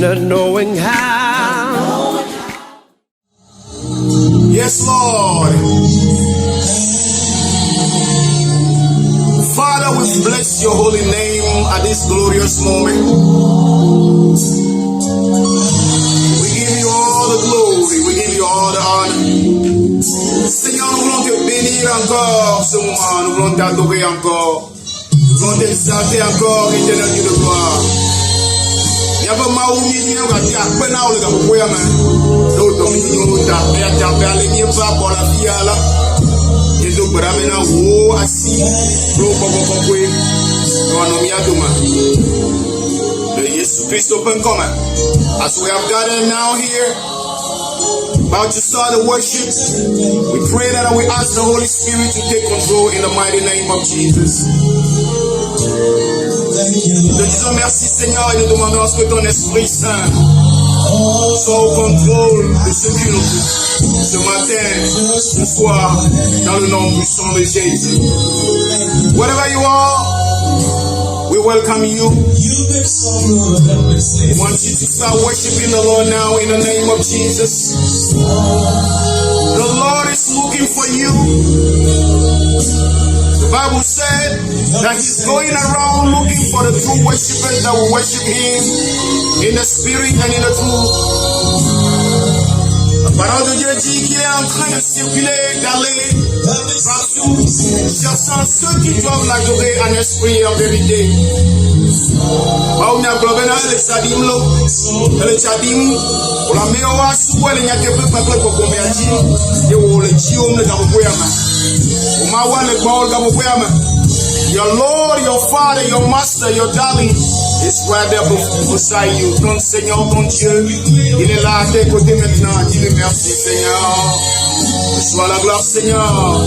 not knowing how. Yes, Lord. Father, we bless your holy name at this glorious moment. We give you all the glory, we give you all the honor. Seigneur, nous voulons te bénir encore ce moment, nous voulons t'adorer encore, nous voulons t'exalter encore, éternel Dieu de gloire. Il y a pas mal de milliers qui ont été à peine à l'eau pour y aller. D'autres millions ont été à aller pour la vie à la. Et donc, pour amener un haut assis, pour comprendre, nous allons nous y le Jésus Christ open coming. As we have gathered now here, about to start the worship, we pray that we ask the Holy Spirit to take control in the mighty name of Jesus. Nous te disons merci Seigneur et nous demandons à ce que ton Esprit Saint soit au contrôle de ce culte ce matin, ce soir, dans le nom puissant de Jésus. Wherever you are, we welcome you. We want you to start worshiping the Lord now in the name of Jesus. The Lord is looking for you. The Bible said that He's going around looking for the true worshipers that will worship Him in the spirit and in the truth. La parole de Dieu dit qu'il est en train de circuler, d'aller partout, cherchant ceux qui doivent l'adorer en esprit et en vérité. Your Lord, your Father, your Master, your darling is right there beside you. Ton Seigneur, ton Dieu, il est là à tes côtés maintenant. Dis-lui merci, Seigneur. Reçois la gloire, Seigneur.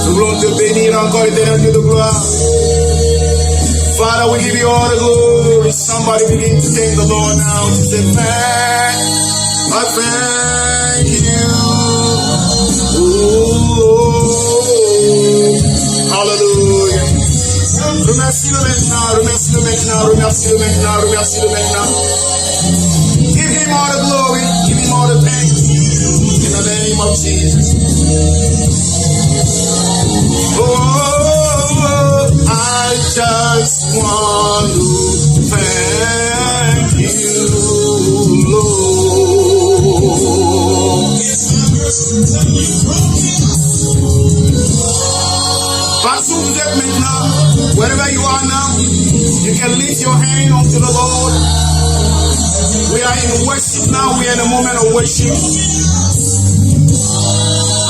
Nous voulons te bénir encore, éternel Dieu de gloire. Father, we give you all the glory. Somebody begin to thank the Lord now. To say, I thank you. Ooh, hallelujah. Remercie-le maintenant, remercie-le maintenant, remercie-le maintenant, remercie-le maintenant. Give him all the glory, give him all the thanks. In the name of Jesus. Oh, I just want to thank you, Lord. Partout vous êtes maintenant, wherever you are now, you can lift your hand unto the Lord. We are in worship now, we are in a moment of worship.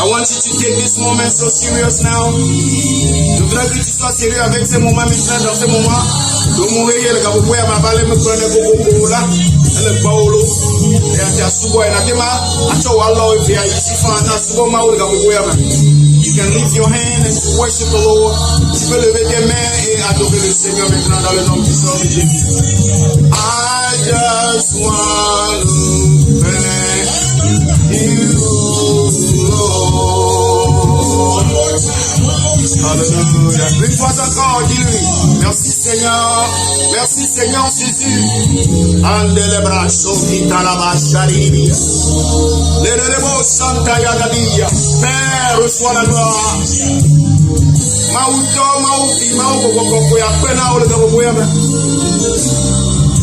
I want you to take this moment so serious now. Je voudrais que tu sois sérieux avec ce moment maintenant, dans ce moment. Donc, mon réel, quand vous pouvez m'abaler, me prendre beaucoup là, le baolo, et à ta souba, et à ta main, à ta wallo, et à ici, fanta, souba, maou, quand vous pouvez You can lift your hand and to worship the Lord. Tu peux lever tes mains et adorer le Seigneur maintenant dans le nom puissant de Jésus. I just want to thank you, Lord. Hallelujah. Une fois encore, dis-lui. Merci Seigneur. Merci Seigneur Jésus. Andele brasso vita la basharibia. L'erebo santa yagadia. Père, reçois la gloire. Mauto, mauti, mauko, ya pena ole da boyama.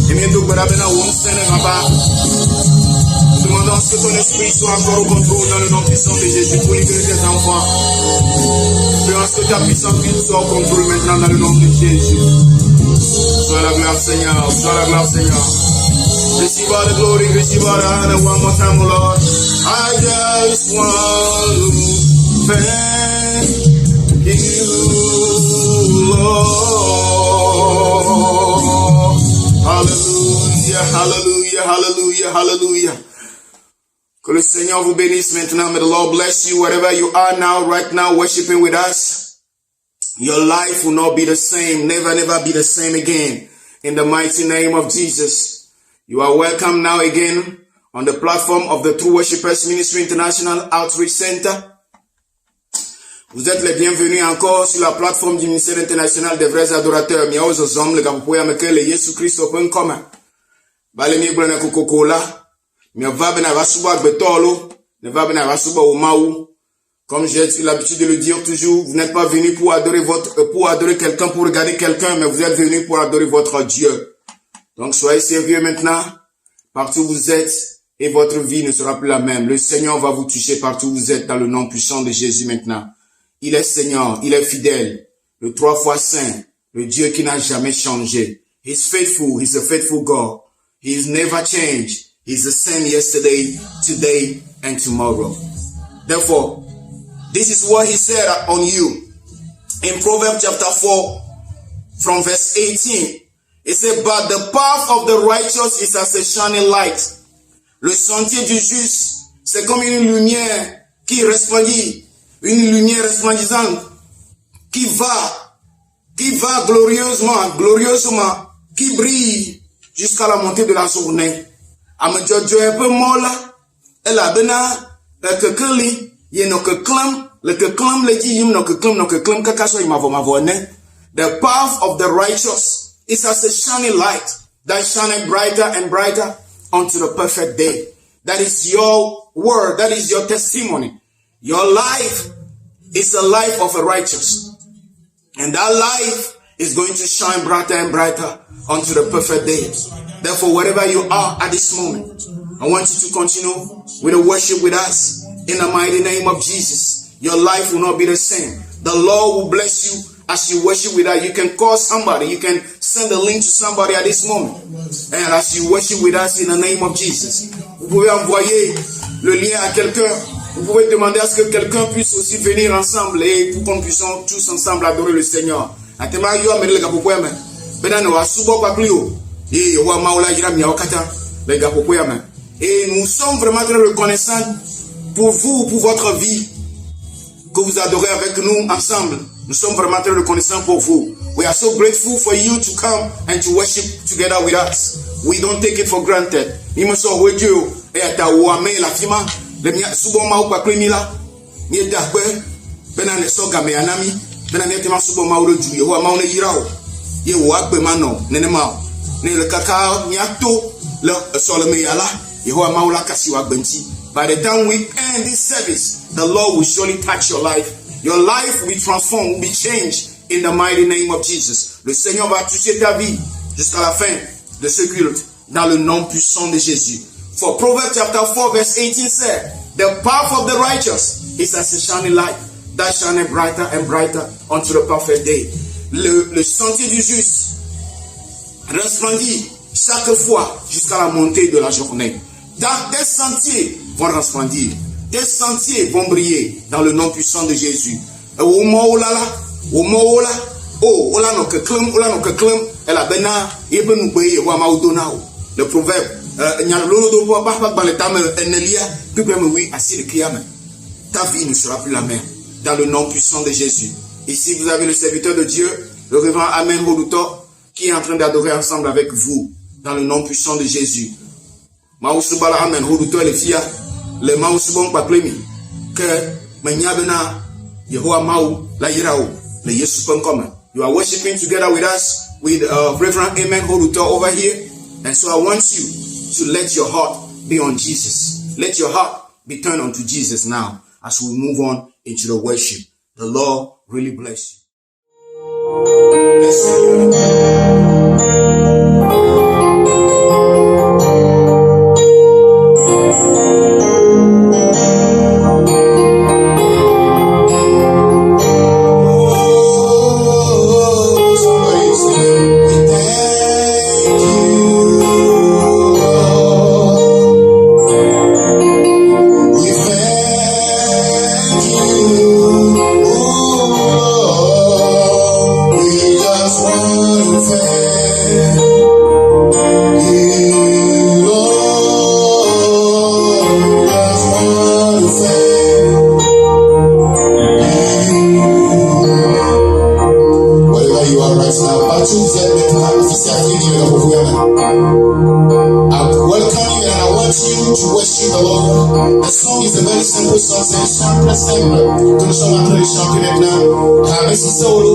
Emendo barabena wonsene ngaba. Demandons que ton esprit soit encore au contrôle dans le nom puissant de Jésus pour libérer tes enfants. Prions que ta puissance soit au contrôle maintenant dans le nom de Jésus. Sois la gloire Seigneur, sois la gloire Seigneur. Receive all the glory, receive all the honor one more time, Lord. I just want to thank you, Lord. Hallelujah, hallelujah, hallelujah, hallelujah. Que le Seigneur vous bénisse maintenant. May the Lord bless you wherever you are now, right now, worshiping with us. Your life will not be the same, never be the same again. In the mighty name of Jesus. You are welcome now again on the platform of the True Worshipers Ministry International Outreach Center. Vous êtes les bienvenus encore sur la plateforme du ministère international des vrais adorateurs. Balemi gblɔ ne kokoko la. Miava bena va suba gbetolo. Ne va bena va suba au maou. Comme j'ai l'habitude de le dire toujours, vous n'êtes pas venu pour adorer quelqu'un, pour regarder quelqu'un, mais vous êtes venu pour adorer votre Dieu. Donc soyez sérieux maintenant, partout où vous êtes, et votre vie ne sera plus la même. Le Seigneur va vous toucher partout où vous êtes dans le nom puissant de Jésus maintenant. Il est Seigneur, il est fidèle, le 3 fois saint, le Dieu qui n'a jamais changé. He's faithful, he's a faithful God. He's never changed. He's the same yesterday, today, and tomorrow. Therefore, this is what he said on you. In Proverbs chapter 4, from verse 18, it said, but the path of the righteous is as a shining light. Le sentier du juste, c'est comme une lumière qui resplendit, une lumière resplendissante, qui va glorieusement, qui brille jusqu'à la montée de la journée. Amadjojo un peu mola, elle a bena, que kli, ye no que clam, le que clam le dit yim no que clam kakaso imavone. The path of the righteous is as a shining light that shineth brighter and brighter unto the perfect day. That is your word, that is your testimony. Your life is a life of a righteous. And that life is going to shine brighter and brighter unto the perfect day. Therefore, wherever you are at this moment, I want you to continue with the worship with us in the mighty name of Jesus. Your life will not be the same. The Lord will bless you as you worship with us. You can call somebody. You can send a link to somebody at this moment. And as you worship with us in the name of Jesus, vous pouvez envoyer le lien à quelqu'un. Vous pouvez demander à ce que quelqu'un puisse aussi venir ensemble et pour qu'on puisse tous ensemble adorer le Seigneur. Et nous sommes vraiment très reconnaissants pour vous, pour votre vie, que vous adorez avec nous ensemble. Nous sommes vraiment très reconnaissants pour vous. We are so grateful for you to come and to worship together with us. We don't take it for granted. By the time we end this service, the Lord will surely touch your life. Your life will be transformed, will be changed in the mighty name of Jesus. Le Seigneur va toucher ta vie jusqu'à la fin de ce culte dans le nom puissant de Jésus. For Proverbs chapter 4 verse 18 said, the path of the righteous is as a shining light that shineth brighter and brighter unto the perfect day. Le sentier du juste resplendit chaque fois jusqu'à la montée de la journée. Des sentiers vont resplendir. Des sentiers vont briller dans le nom puissant de Jésus. Le proverbe, ta vie ne sera plus la même dans le nom puissant de Jésus. Ici, vous avez le serviteur de Dieu, le révérend Amen Holuto, qui est en train d'adorer ensemble avec vous dans le nom puissant de Jésus. Mausubala Amen Holuto les filles, le Mausubon Paklemi, que Menyabena, Yehoa Mau, la Yirao, le Yesu Pankoma. You are worshiping together with us, with Reverend Amen Holuto over here. And so I want you to let your heart be on Jesus. Let your heart be turned onto Jesus now as we move on into the worship. The Lord really bless you. Let's sing. maintenant. Kame si solo,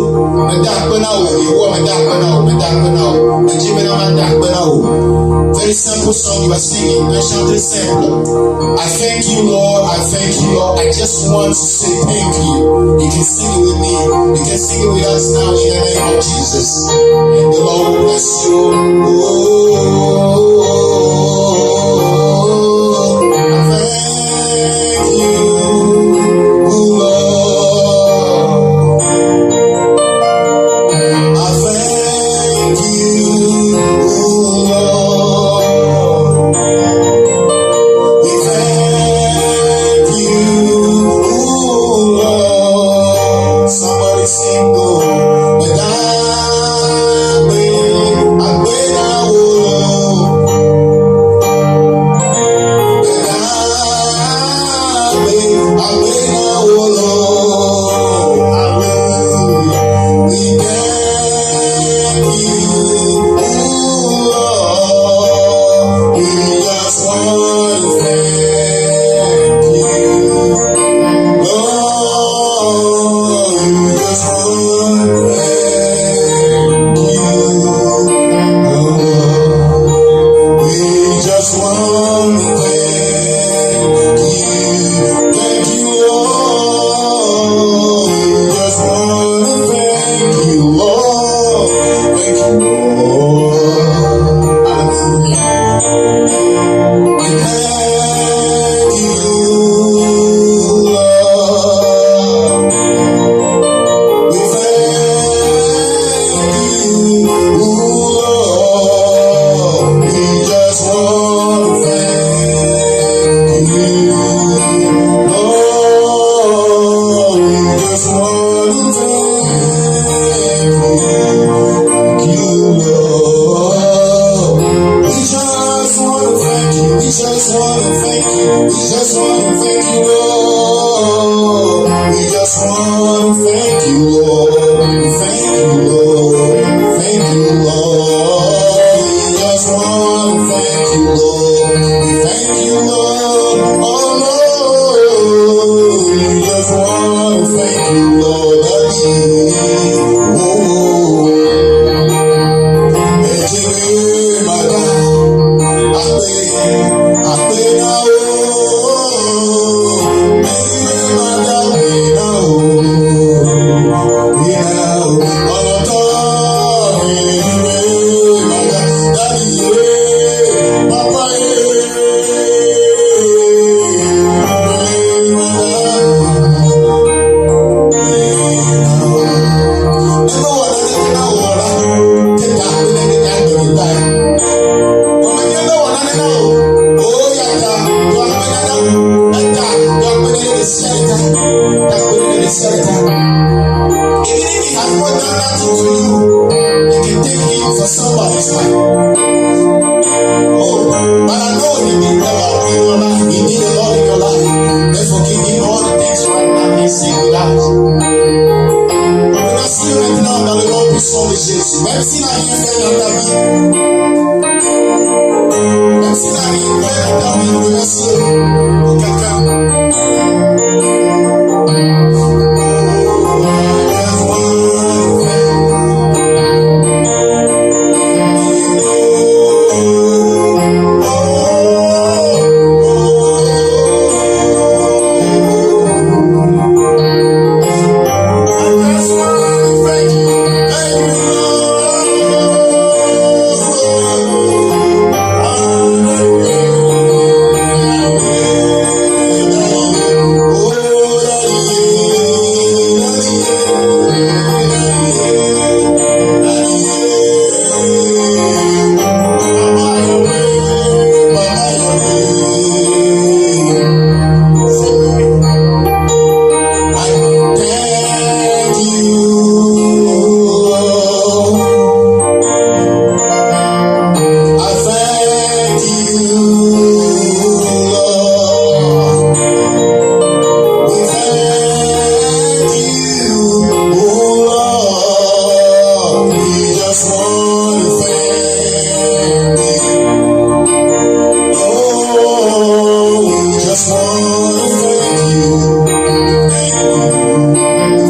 me dakbena o, yewo me dakbena o, me jimena ma dakbena o. Very simple song you are singing, un chanter simple. I thank you, Lord, I thank you, Lord. I just want to say thank you. You can sing it with me. You can sing it with us now in the name of Jesus. And the Lord will bless you. I thank you, Lord. I thank you, Lord. We thank you, Lord. Somebody sing, Lord.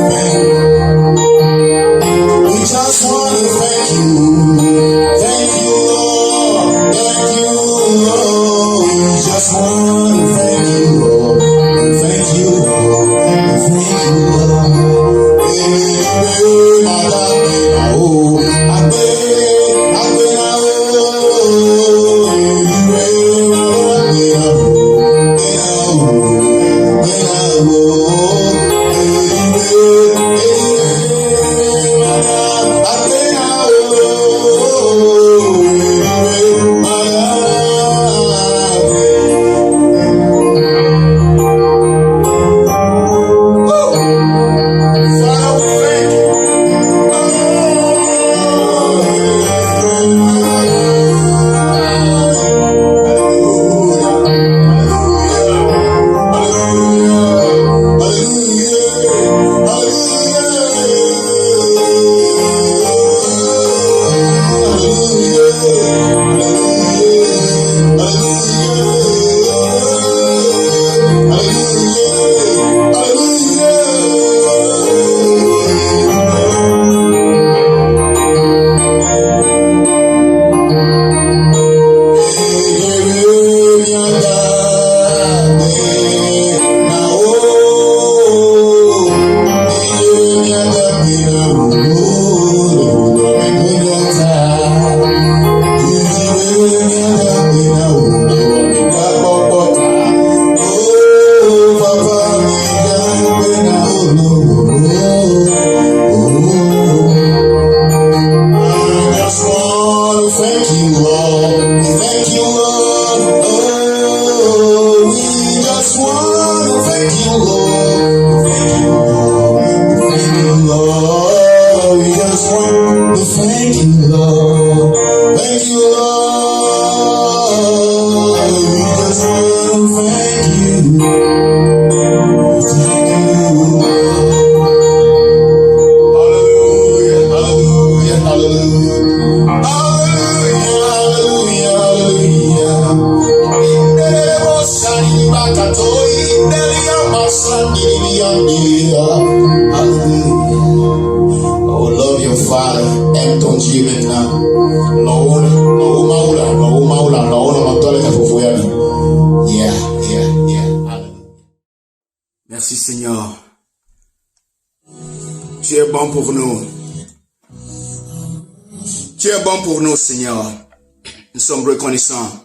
But Father, aime ton Dieu maintenant. Merci Seigneur. Tu es bon pour nous. Tu es bon pour nous, Seigneur. Nous sommes reconnaissants.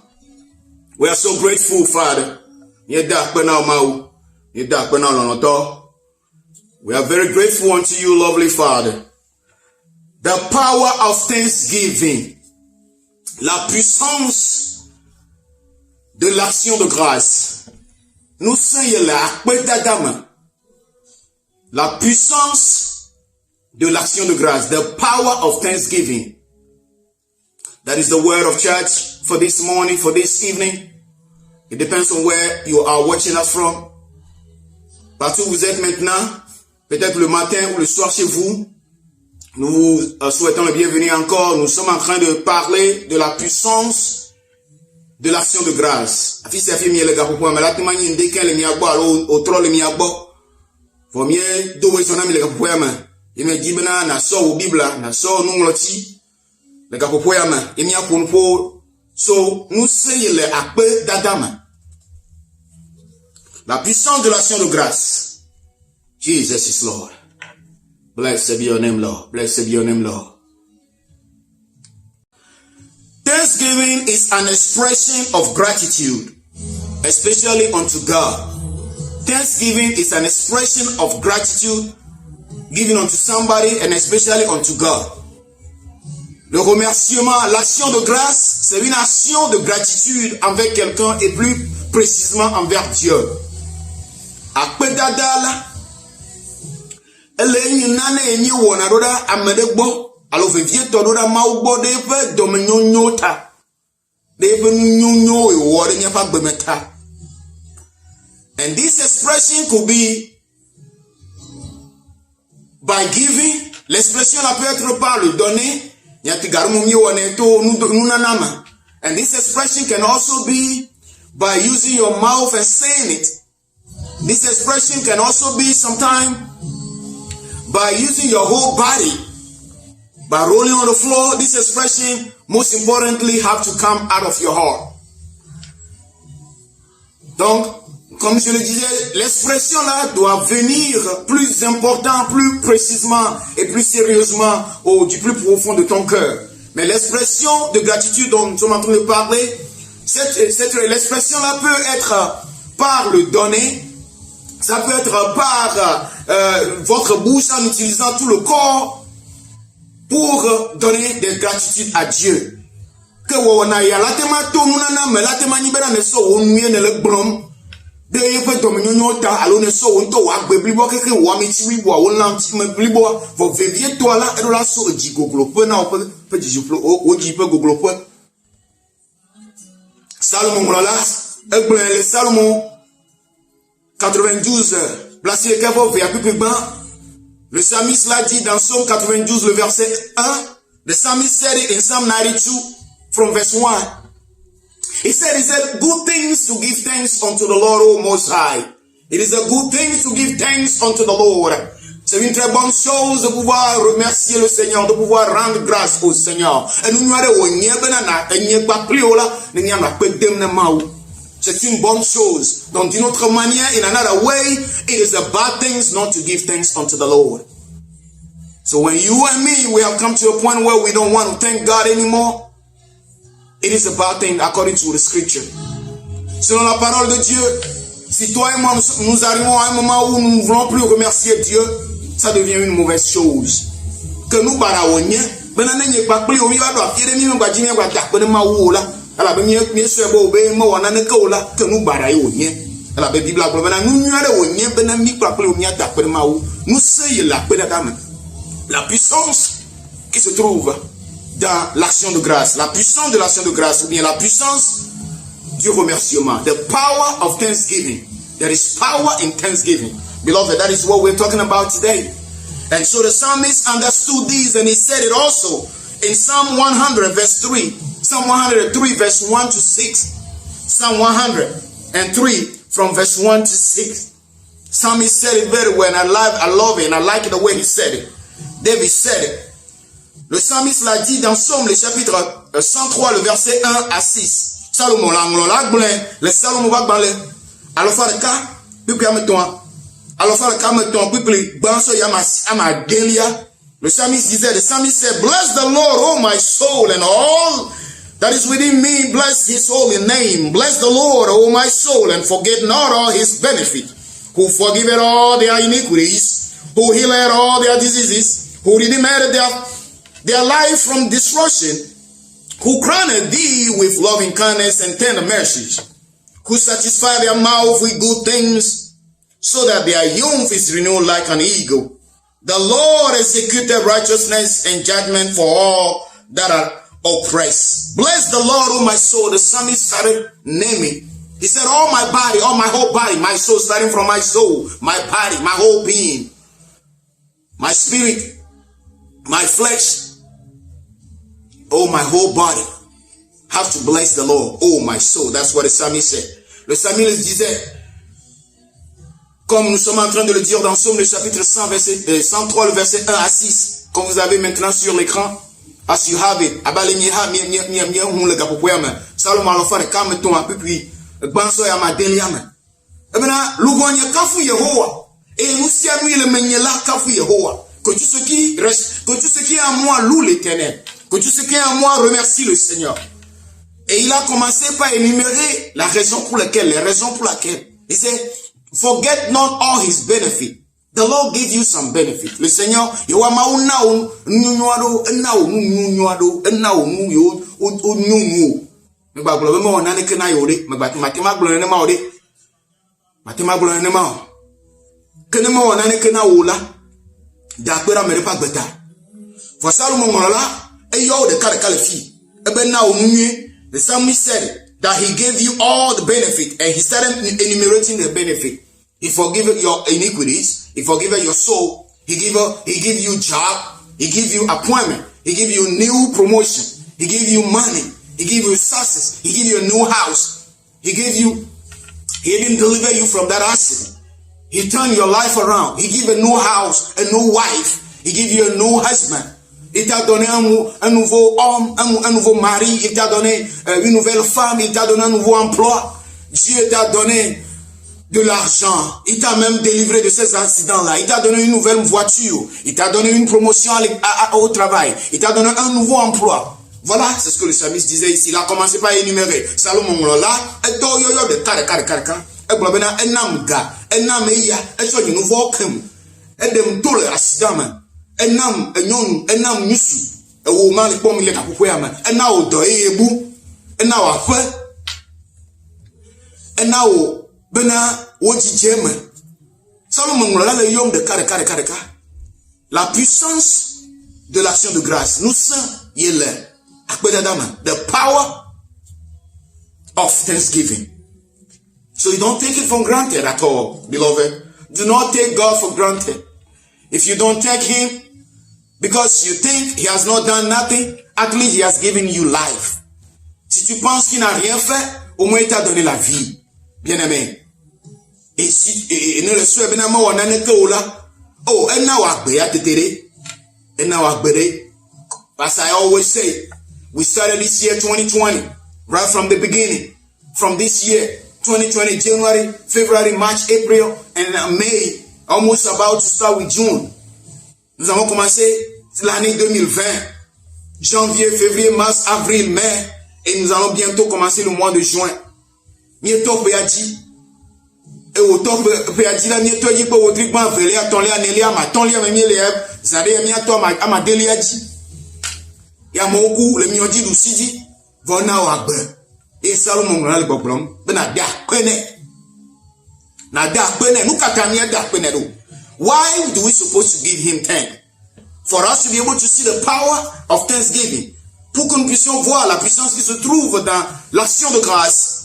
We are so grateful, Father. We are very grateful unto you, lovely Father. The power of thanksgiving. La puissance de l'action de grâce. Nous sommes la puissance de l'action de grâce. The power of thanksgiving. That is the word of church for this morning, for this evening. It depends on where you are watching us from. Partout où vous êtes maintenant, peut-être le matin ou le soir chez vous, nous vous souhaitons le bienvenue encore. Nous sommes en train de parler de la puissance de l'action de grâce. So, nous sommes les appels d'Adam. La puissance de l'action de grâce. Jesus is Lord. Blessed be your name, Lord. Blessed be your name, Lord. Thanksgiving is an expression of gratitude, especially unto God. Thanksgiving is an expression of gratitude given unto somebody and especially unto God. Le remerciement, l'action de grâce, c'est une action de gratitude envers quelqu'un et plus précisément envers Dieu. Akpedadala, ele nane enyi wona roda amedegbo, alo vevieto roda maugbo de pe domenyonyota, de pe nyonyo e wore nyafa gbemeta. And this expression could be by giving. L'expression là peut être par le donner. And this expression can also be by using your mouth and saying it. This expression can also be sometimes by using your whole body. By rolling on the floor, this expression most importantly have to come out of your heart. Donc, comme je le disais, l'expression là doit venir plus important, plus précisément et plus sérieusement du plus profond de ton cœur. Mais l'expression de gratitude dont nous sommes en train de parler, l'expression là peut être par le donner, ça peut être par votre bouche en utilisant tout le corps pour donner des gratitudes à Dieu. Que de yepe domenyo ta alone so wonto wa gbeblibo keke wa metiwibo a wonlam meblibo for vevie to ala edola so jigoglopo na pe jijuplo o jipe goglopo. Salomon molala egble le Salomon 92 placé le cavo vers plus bas. Le psalmiste l'a dit dans Psaume 92 le verset 1. The psalmist said it in Psalm 92 from verse 1. He said, good things to give thanks unto the Lord, O Most High. It is a good thing to give thanks unto the Lord. C'est une très bonne chose de pouvoir remercier le Seigneur, de pouvoir rendre grâce au Seigneur. C'est une bonne chose. Donc d'une autre manière, in another way, it is a bad thing not to give thanks unto the Lord. So when you and me, we have come to a point where we don't want to thank God anymore, it is a bad thing according to the scripture. Selon la parole de Dieu, si toi et moi nous arrivons à un moment où nous ne voulons plus remercier Dieu, ça devient une mauvaise chose. Que nous baraonnions, benanenye pas plus au milieu de la pierre, ni nous badjimé quoi tapé de maoula, ala be mi sebo be mo wanane kola que nous baraonnions. Ala be Bible la bena nous nyare onnie benan mi pas plus au milieu tapé de maou. Nous sey la pedadame. La puissance qui se trouve dans l'action de grâce, la puissance de l'action de grâce, ou bien la puissance du remerciement, the power of thanksgiving. There is power in thanksgiving. Beloved, that is what we're talking about today. And so the psalmist understood this, and he said it also in Psalm 100 verse 3, Psalm 103 verse 1 to 6, Psalm 103 from verse 1 to 6. Psalmist said it very well, and I love it, and I like the way he said it. David said it. Le psalmiste l'a dit dans Psaume, le chapitre 103, le verset 1 à 6. Salomon l'a le Salomon va parler. Alors faire le cas, puis toi. Alors faire le cas, puis banso yama delia. Le psalmiste disait, the psalmist said, bless the Lord, oh my soul, and all that is within me, bless his holy name. Bless the Lord, oh my soul, and forget not all his benefit, who forgiveth all their iniquities, who healeth all their diseases, who redeemed their life from destruction, who crowned thee with loving kindness and tender mercies, who satisfy their mouth with good things, so that their youth is renewed like an eagle. The Lord executed righteousness and judgment for all that are oppressed. Bless the Lord, O my soul. The psalmist started naming. He said, all my body, all my whole body, my soul, starting from my soul, my body, my whole being, my spirit, my flesh, oh, my whole body, have to bless the Lord, oh, my soul. That's what the psalmist said. Le psalmiste disait, comme nous sommes en train de le dire dans Psaume, le chapitre 103, le verset 1 à 6, comme vous avez maintenant sur l'écran, as you have it, Salomon le fait comme toi, puis, banso ya madeliame. Et maintenant, l'ouvonya kafu Yehowa, et nous si à nous le menyela kafu Yehowa, que tout ce qui reste, que tout ce qui est à moi loue l'Éternel, que tout ce qui est à moi remercie le Seigneur. Et il a commencé par énumérer les raisons pour lesquelles, il dit, forget not all his benefit. The Lord gave you some benefit. Le Seigneur, Yehowa maunao, nunuado, enao, nunuado, enao, nuyo, nunuo. Me ba glo me wona ne kana yore, me ba matema glo ne ma ode. Matema glo ne ma. Kene me wona ne kana wola. Da pera me pa gbeta. For Salomon ngola, e yo de kare fi. E be na onunye. The psalmist said that he gave you all the benefit, and he started enumerating the benefit. He forgave your iniquities, he forgave your soul, he give you job, he give you appointment, he give you new promotion, he give you money, he give you success, he give you a new house, he even deliver you from that accident. He turned your life around, he give a new house, a new wife, he give you a new husband. Il t'a donné un nouveau homme, un nouveau mari, il t'a donné une nouvelle femme, il t'a donné un nouveau emploi. Dieu t'a donné de l'argent. Il t'a même délivré de ces accidents-là. Il t'a donné une nouvelle voiture. Il t'a donné une promotion au travail. Il t'a donné un nouveau emploi. Voilà, c'est ce que le psalmiste disait ici. Il a commencé par énumérer. Salomon là, et to yo de kare. Et blabena enam ga, enam iya, et so you nouveau kem. Et dem to le accident. Enam nyusu ewo ma le pom le kapopo ya ma ena odo ebu ena wa fe ena o bena wo jije ma Salomon la le yom de kare la puissance de l'action de grâce nous sent yele akpeda dama the power of thanksgiving. So you don't take it for granted at all, beloved. Do not take God for granted. If you don't thank him because you think he has not done nothing, at least he has given you life. Si tu penses qu'il n'a rien fait, au moins il t'a donné la vie. Bien aimé. Et si, et ne le souhaite bien aimé, on a ne que oula. Oh, and now I tetere. And now I as I always say, we started this year 2020, right from the beginning. From this year, 2020, January, February, March, April, and May, almost about to start with June. Nous avons commencé l'année 2020, janvier, février, mars, avril, mai, et nous allons bientôt commencer le mois de juin. Mieto peadi, et au top peadi la mieto yi pe wotri ban vele atonle aneli ama tonle ama miele zade miato ama deliaji. Ya moku le mioji du sidi, vona wagbe. Et Salomon le boblom, bena da kwene. Na da kwene, nou katamia da kwene do. Why do we supposed to give him thanks? For us to be able to see the power of thanksgiving. Pour que nous puissions voir la puissance qui se trouve dans l'action de grâce.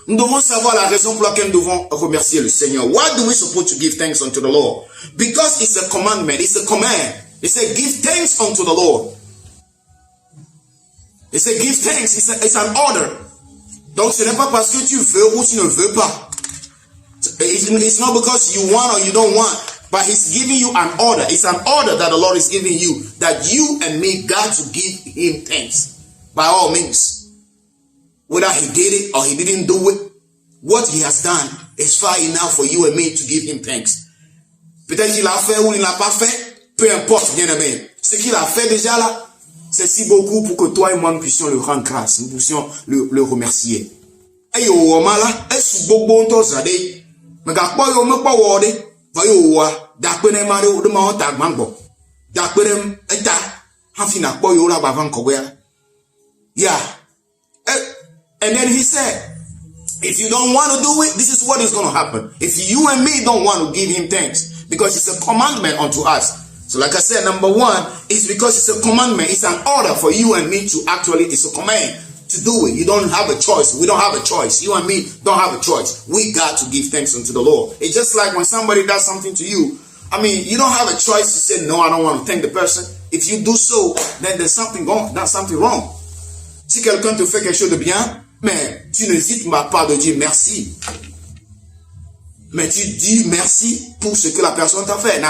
Nous devons savoir la raison pour laquelle nous devons remercier le Seigneur. Why do we supposed to give thanks unto the Lord? Because it's a commandment, it's a command. It said give thanks unto the Lord. It said give thanks, it's an order. Donc ce n'est pas parce que tu veux ou tu ne veux pas. It's not because you want or you don't want, But he's giving you an order. It's an order that the Lord is giving you, that you and me got to give him thanks. By all means. Whether he did it or he didn't do it, what he has done is far enough for you and me to give him thanks. Peut-être qu'il a fait ou il n'a pas fait, peu importe, bien aimé. Ce qu'il a fait déjà là, c'est si beaucoup pour que toi et moi nous puissions le rendre grâce, nous puissions le remercier. Et yo wamala, et sous bobo to zade, mais gakpo yo me pa wode, va yo wa, dakpene mare o de ma on tag mango. Dakpene eta, hafina po yo la bavan kowe. Yeah. And then he said, if you don't want to do it, this is what is going to happen. If you and me don't want to give him thanks, because it's a commandment unto us. So like I said, number one is because it's a commandment. It's an order for you and me to actually, it's a command to do it. You don't have a choice. We don't have a choice. You and me don't have a choice. We got to give thanks unto the Lord. It's just like when somebody does something to you. I mean, you don't have a choice to say, no, I don't want to thank the person. If you do so, then there's something wrong. There's something wrong. Si quelqu'un te fait quelque chose de bien, mais tu n'hésites pas de dire merci. Mais tu dis merci pour ce que la personne t'a fait.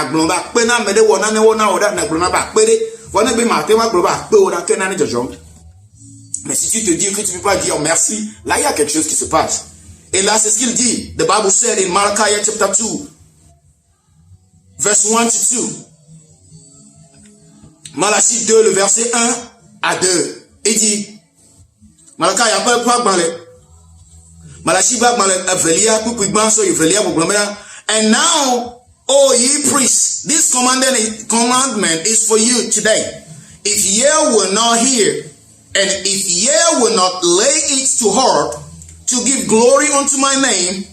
Mais si tu te dis que tu ne peux pas dire merci, là il y a quelque chose qui se passe. Et là c'est ce qu'il dit. The Bible said in Malachi chapter 2, verse 1 to 2. Malachie 2, le verset 1 à 2. Il dit, Malachi a pas quoi parler. Malachi va parler Avelia pour pigman so Avelia pour blâmer. And now, O ye priests, this commandment is for you today. If ye will not hear, and if ye will not lay it to heart, to give glory unto my name,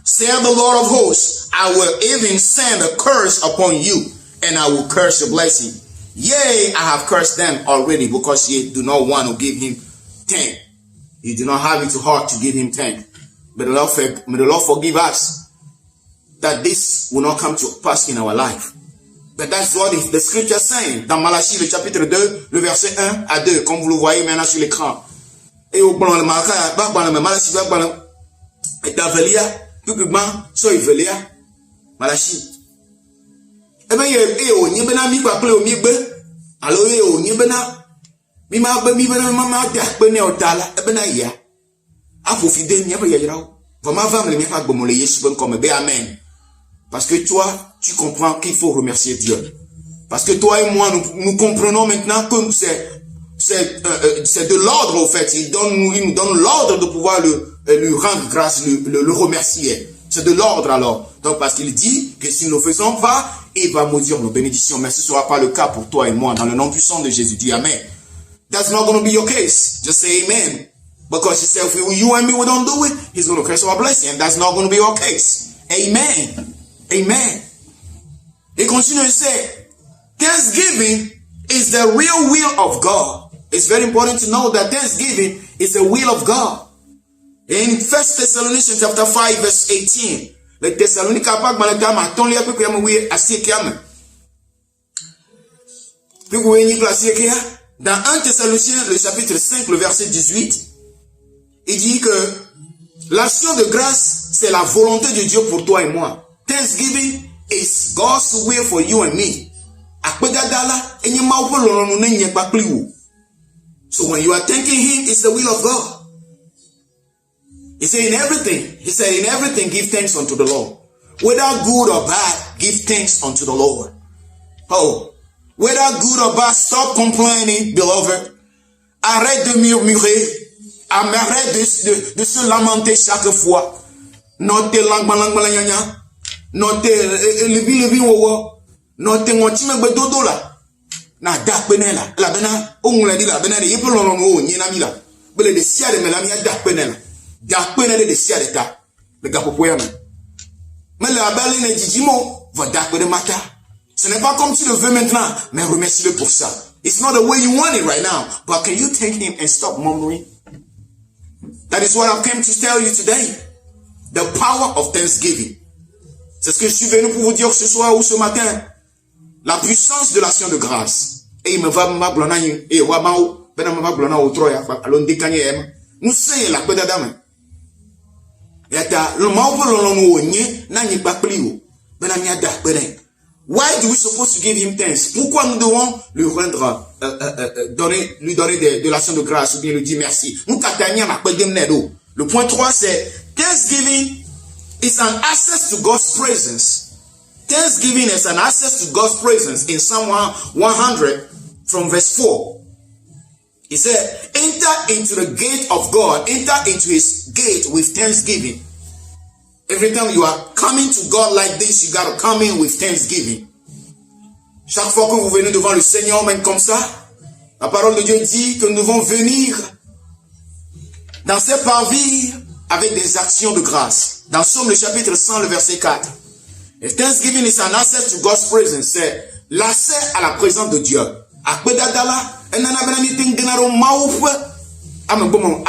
saith the Lord of hosts, I will even send a curse upon you, and I will curse your blessing. Yea, I have cursed them already, because ye do not want to give him thank. You do not have it to heart to give him thank. May the Lord forgive us that this will not come to pass in our life. But that's what the scripture is saying. Dans Malachie, le chapitre 2, le verset 1 à 2, comme vous le voyez maintenant sur l'écran. Et au plan de Malachie, et d'Avelia, publiquement, so Avelia, Malachie. Eh bien, il y a un mi quoi au mieux, alors il y a un mi ma da pene otala e bena ya afo fide mi ba yajirawo va ma va me mi fa gbomo le Yesu ben comme be amen. Parce que toi tu comprends qu'il faut remercier Dieu. Parce que toi et moi nous comprenons maintenant que c'est de l'ordre au fait, il nous donne l'ordre de pouvoir lui rendre grâce, le remercier. C'est de l'ordre alors. Donc parce qu'il dit que si nous ne faisons pas, il va maudire nos bénédictions, mais ce ne sera pas le cas pour toi et moi dans le nom puissant de Jésus. Dis amen. That's not going to be your case. Just say amen. Because he said, if you and me we don't do it, he's going to curse our blessing. And that's not going to be your case. Amen. Amen. He continues to say, thanksgiving is the real will of God. It's very important to know that thanksgiving is the will of God. In 1 Thessalonians chapter 5 verse 18, le Thessalonica pas malaka ma ton li ape ko we asiekia me. Puis vous voyez asiekia dans 1 Thessaloniciens le chapitre 5 le verset 18, il dit que l'action de grâce c'est la volonté de Dieu pour toi et moi. Thanksgiving is God's will for you and me. So when you are thanking him, it's the will of God. He said in everything, give thanks unto the Lord. Whether good or bad, give thanks unto the Lord. Oh, whether good or bad, stop complaining, beloved. Arrête de murmurer. Arrête de se lamenter chaque fois. Notez langbalangbalanyanya. Notez levi wowo. Notez ngotime gbedodo la. Na da penela. La bena ongle di la bena de yepolo no wo nyina mi la. Bele de sia de melami da penela. Da penela de sia de ta. Le gapopo ya me. Mais la belle ne jijimo va da pene mata. Ce n'est pas comme tu le veux maintenant, mais remercie-le pour ça. It's not the way you want it right now, but can you thank him and stop murmuring? That is what I've come to tell you today. The power of thanksgiving. C'est ce que je suis venu pour vous dire ce soir ou ce matin. La puissance de l'action de grâce. Et il me va m'ablona et wamao bena m'ablona otroya alon dekanye em. Nous sey la pedadame. Eta le mao lo no onye na nyi papli o. Why do we supposed to give him thanks? Pourquoi nous devons lui rendre, lui donner de l'action de grâce ou bien lui dire merci? Le point 3 c'est thanksgiving is an access to God's presence. Thanksgiving is an access to God's presence in Psalm 100 from verse 4. He said, enter into the gate of God, enter into his gate with thanksgiving. Every time you are coming to God like this, you got to come in with thanksgiving. Chaque fois que vous venez devant le Seigneur, même comme ça, la parole de Dieu dit que nous devons venir dans ses parvis avec des actions de grâce. Dans Psaume le chapitre 100, le verset 4. If thanksgiving is an access to God's presence, c'est l'accès à la présence de Dieu. Akpedadala, enana benani tengenaro maupe, amegbono.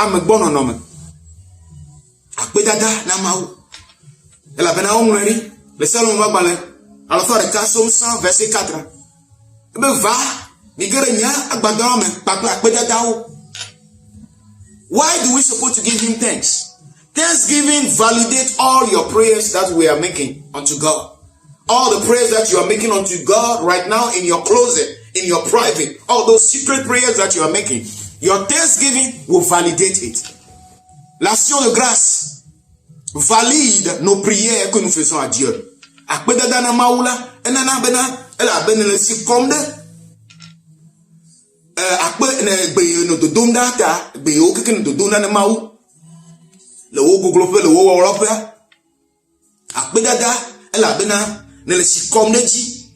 Akpedada na mau. Elle a bien omleri, le seul moment balé. Alors faire le cas Psaume 100 verset 4. Ben va, migerenya agbadon me pakla akpedada o. Why do we supposed to give him thanks? Thanksgiving validates all your prayers that we are making unto God. All the prayers that you are making unto God right now in your closet, in your private, all those secret prayers that you are making, your thanksgiving will validate it. L'action de grâce valide nos prières que nous faisons à Dieu. Akpedada na maula, enana bena, ela benele si komde. Akpe ne be no dodonda ta, be o keke no dodonda na mau. Le wo goglope, le wo worope. Akpedada, ela bena ne le si komde ji.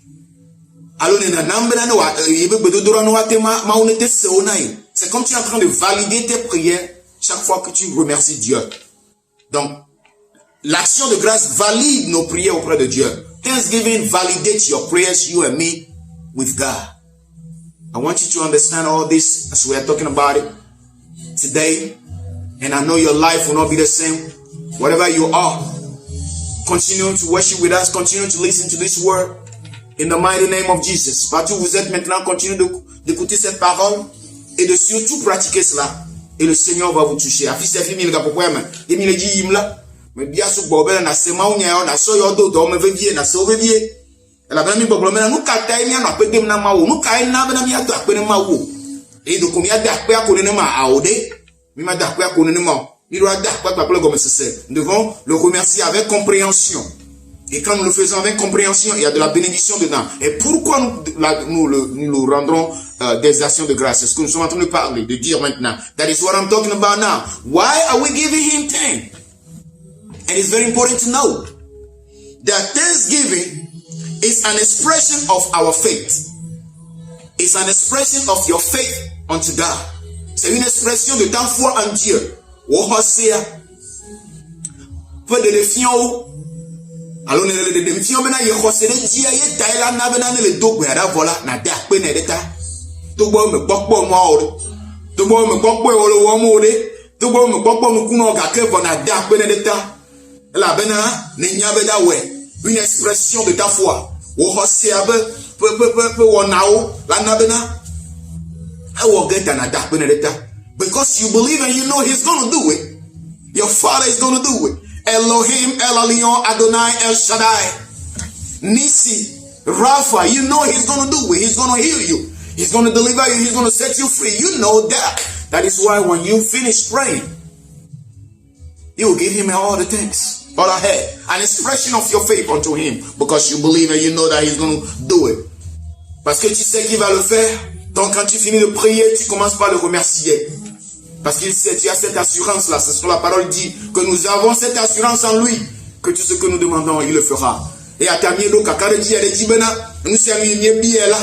Alors ne na nambena no wa yebe bedodora no wa te mau ne te se onai. C'est comme tu es en train de valider tes prières chaque fois que tu remercies Dieu. Donc l'action de grâce valide nos prières auprès de Dieu. Thanksgiving validates your prayers, you and me, with God. I want you to understand all this as we are talking about it today. And I know your life will not be the same. Whatever you are, continue to worship with us. Continue to listen to this word. In the mighty name of Jesus. Partout où vous êtes maintenant, continuez d'écouter cette parole et de surtout pratiquer cela. Et le Seigneur va vous toucher. Me biasu bobela na sema unya na so yo do me vevie na so vevie la bana mi boblo me na nu kata ni na pedem na mawo nu kai na bana mi ado akpe ne mawo e do ko mi ada akpe akone ne ma aode mi ma da akpe akone ne ma mi ro ada akpe akpe comme c'est. Nous devons le remercier avec compréhension. Et quand nous le faisons avec compréhension, il y a de la bénédiction dedans. Et pourquoi nous le rendrons des actions de grâce? C'est ce que nous sommes en train de parler, de dire maintenant. That is what I'm talking about now. Why are we giving him thanks? And it's very important to know that thanksgiving is an expression of our faith. It's an expression of your faith unto God. C'est une expression de ta foi en Dieu. Wohosia. Peu de défiant. Alors ne de défiant bena ye khosere dia ye taila na bena ne le dogbe ada vola na da pe ne deta. To gbo me gbogbo mo ore. To gbo me gbogbo olowo mo ore. To gbo me gbogbo mo kuno ga ke na da pe ne deta. La bena ne nyabeda we une expression de ta foi. Wo hosia pe wonao la na bena. I will get an adapt because you believe and you know he's going to do it. Your father is going to do it. Elohim, El Elyon, Adonai, El Shaddai, Nisi, Rapha, you know he's going to do it. He's going to heal you. He's going to deliver you. He's going to set you free. You know that. That is why when you finish praying, you will give him all the thanks, all ahead, an expression of your faith unto him because you believe and you know that he's going to do it. Parce que tu sais qu'il va le faire. Donc quand tu finis de prier, tu commences par le remercier. Parce qu'il sait, tu as cette assurance-là. C'est ce que la parole dit, que nous avons cette assurance en lui, que tout ce que nous demandons, il le fera. Et à ta mielo, kakare dit, elle dit, bena, nous sommes une bien là.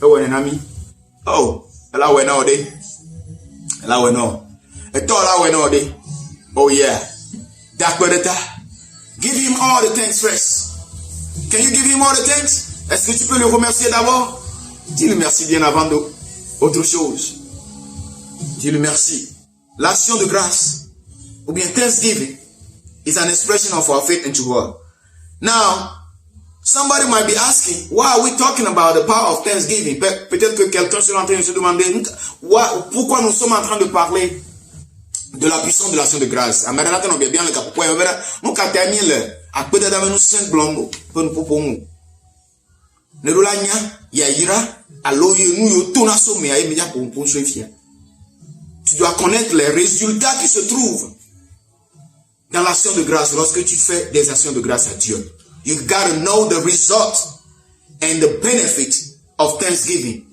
Oh, un ami. Oh, là, ouais, non, de. Là, ouais, non. Et toi, là, ouais, non, de. Oh, yeah. D'accord, give him all the thanks first. Can you give him all the thanks? Est-ce que tu peux le remercier d'abord? Dis-le merci bien avant d'autre chose. Dis-le merci. L'action de grâce, ou bien thanksgiving, is an expression of our faith into God. Now, somebody might be asking, why are we talking about the power of thanksgiving? Peut-être que quelqu'un sera en train de se demander, pourquoi nous sommes en train de parler de la puissance de l'action de grâce. Akpedada menu 5 blongo. Pen popomu. Nerola nya. Ya ira. Alo nous yo tona somme ya immédiat pour soifia. Tu dois connaître les résultats qui se trouvent dans l'action de grâce lorsque tu fais des actions de grâce à Dieu. You gotta know the result and the benefit of thanksgiving.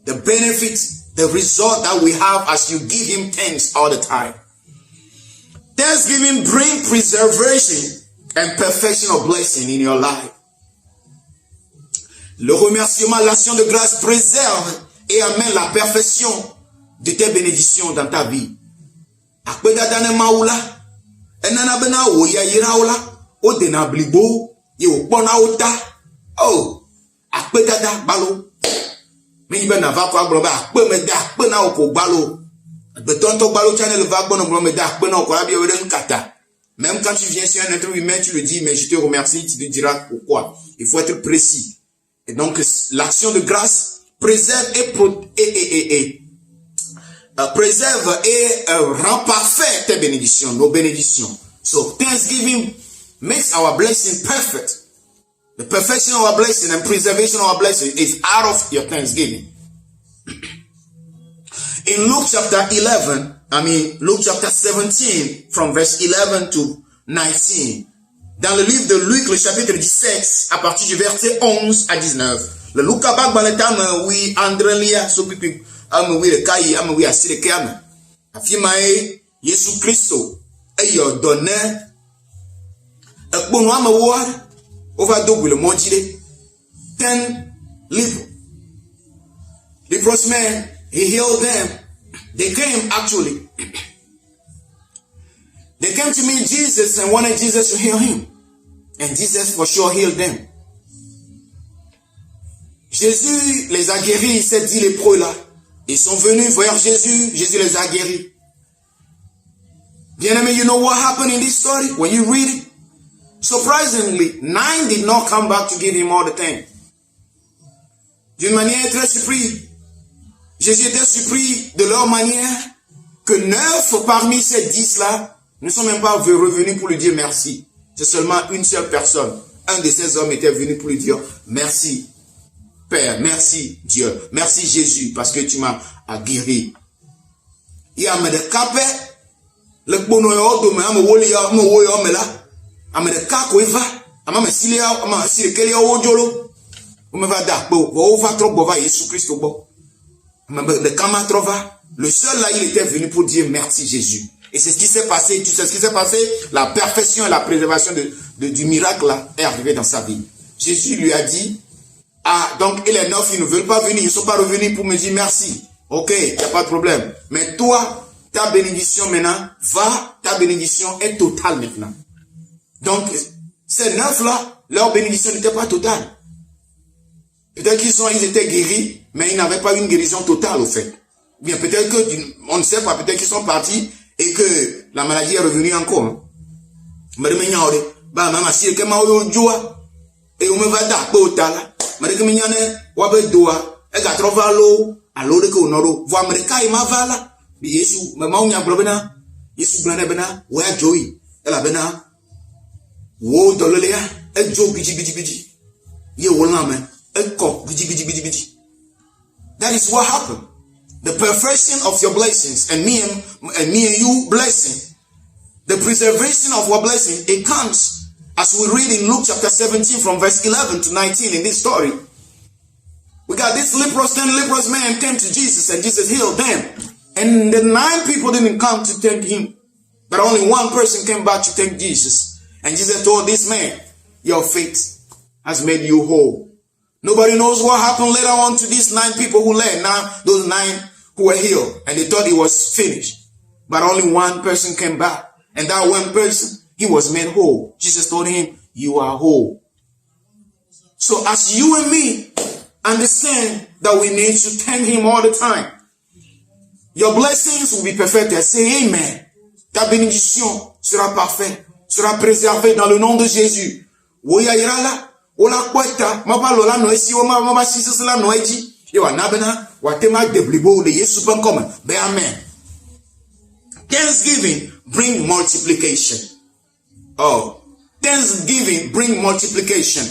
The benefit, the result that we have as you give him thanks all the time. Thanksgiving brings preservation and perfection of blessing in your life. Le remerciement, l'action de grâce préserve et amène la perfection de tes bénédictions dans ta vie. Akpedadane maula, enana bena wo ya yiraula, o dena blibo, ye o pona ota. Oh, akpedada balo. Meni bena va kwa globa, akpe me da akpe na o ko balo. Betonto balo channel va bon no me da akpe na o ko abi ore nkata. Même quand tu viens sur un être humain, tu le dis, mais je te remercie, tu te diras pourquoi. Il faut être précis. Et donc, l'action de grâce préserve préserve et rend parfait tes bénédictions, nos bénédictions. So, thanksgiving makes our blessing perfect. The perfection of our blessing and preservation of our blessing is out of your thanksgiving. In Luke chapter 17, from verse 11 to 19, dans le livre de Luc, le chapitre 17, à partir du verset 11 à 19, le Luca bak baletam oui Andrelia sopipi am oui le kai am oui asire kiam afimae Yesu Kristo eyo donne ekponu am wo over double monjide 10 leprous men, he healed them. They came actually. They came to meet Jesus and wanted Jesus to heal him. And Jesus for sure healed them. Jésus les a guéris, ces 10 lépreux là. Ils sont venus voir Jésus, Jésus les a guéris. Bien-aimé, you know what happened in this story? When you read it, surprisingly, 9 did not come back to give him all the thanks. D'une manière très surprise. Jésus était surpris de leur manière que 9 parmi ces 10 là ne sont même pas revenus pour lui dire merci. C'est seulement une seule personne. Un de ces hommes était venu pour lui dire merci Père, merci Dieu, merci Jésus parce que tu m'as guéri. Il y a des capes, le bono yo me am woli ya mo wo yo me la. Am de ka ko iva, am sile ya, am sile kele yo jolo. O me va da po, o va trop bo va Jésus Christ bo. Le kama trova, le seul là il était venu pour dire merci Jésus. Et c'est ce qui s'est passé, tu sais ce qui s'est passé, la perfection et la préservation du miracle là est arrivée dans sa vie. Jésus lui a dit, ah donc et les 9 ils ne veulent pas venir, ils ne sont pas revenus pour me dire merci. Ok, il n'y a pas de problème. Mais toi, ta bénédiction maintenant, ta bénédiction est totale maintenant. Donc, ces 9 là, leur bénédiction n'était pas totale. Peut-être qu'ils étaient guéris, mais ils n'avaient pas une guérison totale au fait. Bien, peut-être que, on ne sait pas, peut-être qu'ils sont partis et que la maladie est revenue encore. Mais et on me va d'appeler au tala. Mais que mignonne, wabe doa, et gatrova l'eau, à l'eau de Konoro, voire America et ma vala. Yesu, ma maunia brobena, Yesu blanebena, where joy, elle a bena, wo dololea, et jo biji. Ye wolame, et cock biji. That is what happened. The perfection of your blessings and me and you blessing, the preservation of our blessing, it comes as we read in Luke chapter 17 from verse 11 to 19 in this story. We got this 10 leprous men came to Jesus and Jesus healed them. And the 9 people didn't come to thank him, but only one person came back to thank Jesus. And Jesus told this man, your faith has made you whole. Nobody knows what happened later on to these 9 people who led. Now, those 9 who were healed and they thought it was finished. But only one person came back. And that one person, he was made whole. Jesus told him, you are whole. So as you and me understand that we need to thank him all the time, your blessings will be perfected. Say amen. Ta bénédiction sera parfaite, sera préservée dans le nom de Jésus. Woya ira la, ola kweta, maba lola noesi, maba sisis la noeji. Yewa nabena, watema deblibo de Yesu pankoma. Be amen. Thanksgiving bring multiplication. Oh, Thanksgiving bring multiplication.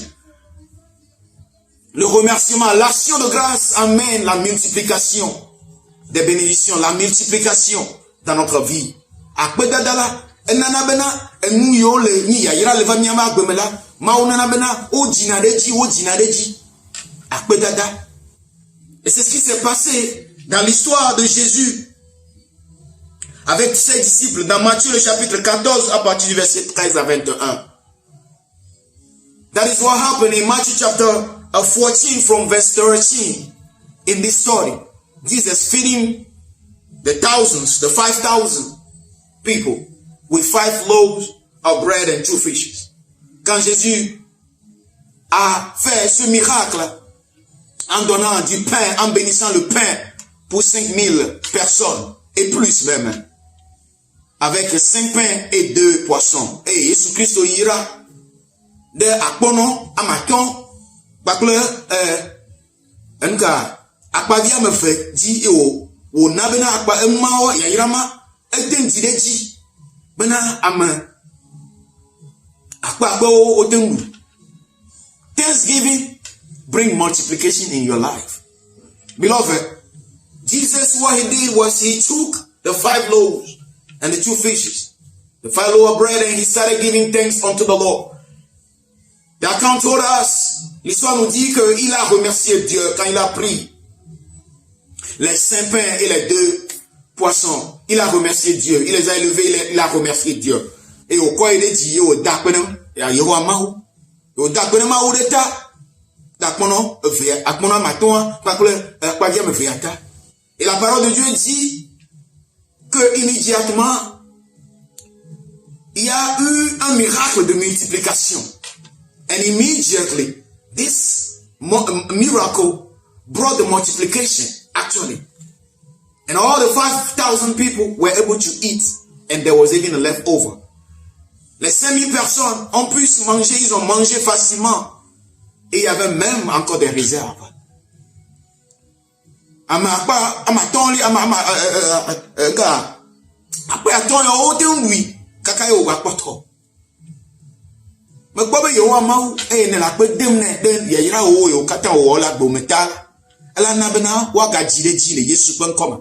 Le remerciement, l'action de grâce amène la multiplication des bénédictions, la multiplication dans notre vie. Akpedadala, enana bena, enu yo le ni ya ira leva miama agbemela, ma onana bena, o dinareji. Akpedada. Et c'est ce qui s'est passé dans l'histoire de Jésus avec ses disciples dans Matthieu le chapitre 14 à partir du verset 13 à 21. That is what happened in Matthew chapter 14 from verse 13 in this story. Jesus feeding the 5,000 people with 5 loaves of bread and 2 fishes. Quand Jésus a fait ce miracle en donnant du pain, en bénissant le pain pour 5,000 personnes et plus même, avec 5 pains et 2 poissons. Et Jésus Christ ira de akpono amaton bakle enka akpadia me fe di o na bena akpa emma ya yirama edenjireji bena ama akpa o tengu. Thanksgiving bring multiplication in your life. Beloved, Jesus, what he did was he took the 5 loaves and the 2 fishes, the 5 loaves of bread, and he started giving thanks unto the Lord. L'account told us, l'histoire nous dit qu'il a remercié Dieu quand il a pris les 5 pains et les 2 poissons. Il a remercié Dieu. Il les a élevés, il a remercié Dieu. Et au quoi il est dit, au dakpenem, et à Yehowa Mahou, au dakpenem Mahou d'État, dakpenem, akpenem maton, pakpadia me veata. Et la parole de Dieu dit que immédiatement, il y a eu un miracle de multiplication. And immediately, this miracle brought the multiplication, actually. And all the 5,000 people were able to eat, and there was even a leftover. Les 5,000 personnes ont pu manger, ils ont mangé facilement. Et il y avait même encore des réserves. Me kwa be Yehowa Mawu ne la pe dem ne den ye yira wo yo kata wo la gbo metal ala na bena wa ga jile Yesu pen koma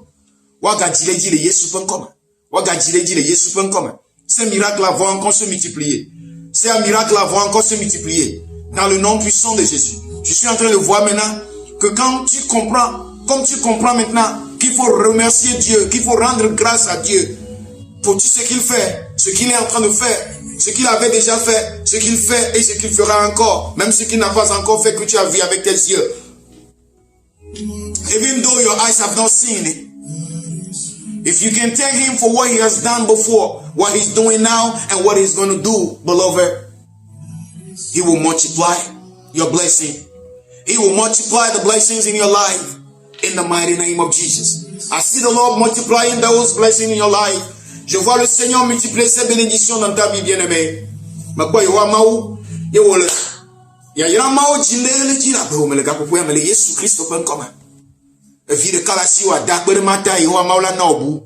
wa ga jile Yesu pen koma wa ga jile Yesu pen koma. Ces miracles vont encore se multiplier. Ces miracles vont encore se multiplier dans le nom puissant de Jésus. Je suis en train de voir maintenant que quand tu comprends, comme tu comprends maintenant qu'il faut remercier Dieu, qu'il faut rendre grâce à Dieu pour tout ce qu'il fait, ce qu'il est en train de faire, ce qu'il avait déjà fait, ce qu'il fait et ce qu'il fera encore, même ce qu'il n'a pas encore fait que tu as vu avec tes yeux. Even though your eyes have not seen it, if you can thank him for what he has done before, what he's doing now, and what he's going to do, beloved, he will multiply your blessing. He will multiply the blessings in your life in the mighty name of Jesus. I see the Lord multiplying those blessings in your life. Je vois le Seigneur multiplier ses bénédictions dans ta vie, bien-aimée. Mais quoi, Yehowa Mawu, Yehowa, Yahira Mawu, Jindele, Jira, Brome, le Gapopo, mais le Yesu Christ open comme un vie de Kalasiwa, Dakbere Mata, Yehowa Mawu la Naobu,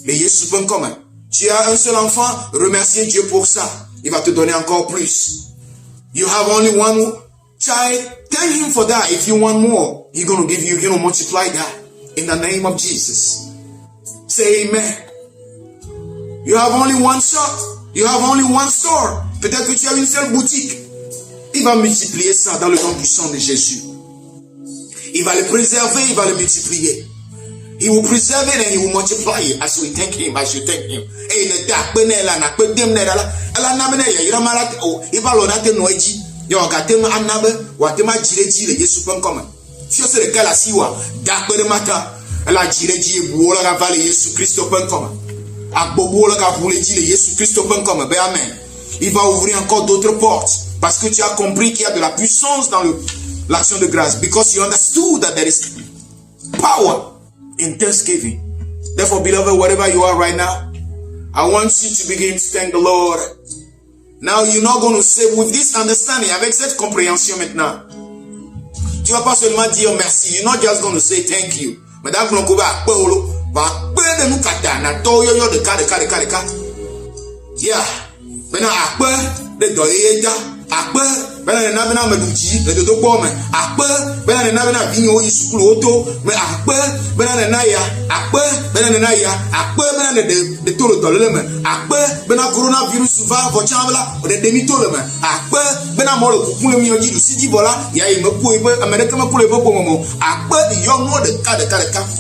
le Yesu open comme. Tu as un seul enfant, remerciez Dieu pour ça. Il va te donner encore plus. You have only one child, thank him for that. If you want more, he's going to give you, he's going to multiply that. In the name of Jesus. Say amen. You have only one shop. You have only one store. Peut-être que tu as une seule boutique. Il va multiplier ça dans le nom puissant de Jésus. Il va le préserver, il va le multiplier. He will preserve it and he will multiply it as we thank him, as you thank him. Et le dak benela na pe dem nela ala na bene ya ira mala o il va l'onate noeji. Yo gate ma anabe wa te ma jire Yesu pen comme. Si c'est le cas la siwa dak bene mata ala jire bu la vale Yesu Christ pen comme. Amen. Il va ouvrir encore d'autres portes parce que tu as compris qu'il y a de la puissance dans l'action de grâce. Because you understood that there is power in thanksgiving. Therefore, beloved, wherever you are right now, I want you to begin to thank the Lord. Now, you're not going to say, with this understanding, avec cette compréhension maintenant, tu vas pas seulement dire merci. You're not just going to say thank you. Madame Klonkoba, Paolo. Yeah. Maintenant, le do yeda akpe bena ne na bena meduji le dodo gbo me akpe bena ne na bena vinyo yi sukulu oto me akpe bena ne na ya akpe bena ne na ya akpe bena ne de tolo tolo me akpe bena coronavirus va vo chambla o de demi tolo me akpe bena mo le kukun le mi oji du sidi vola ya yi me po ibe america me po le bo momo akpe yo no de ka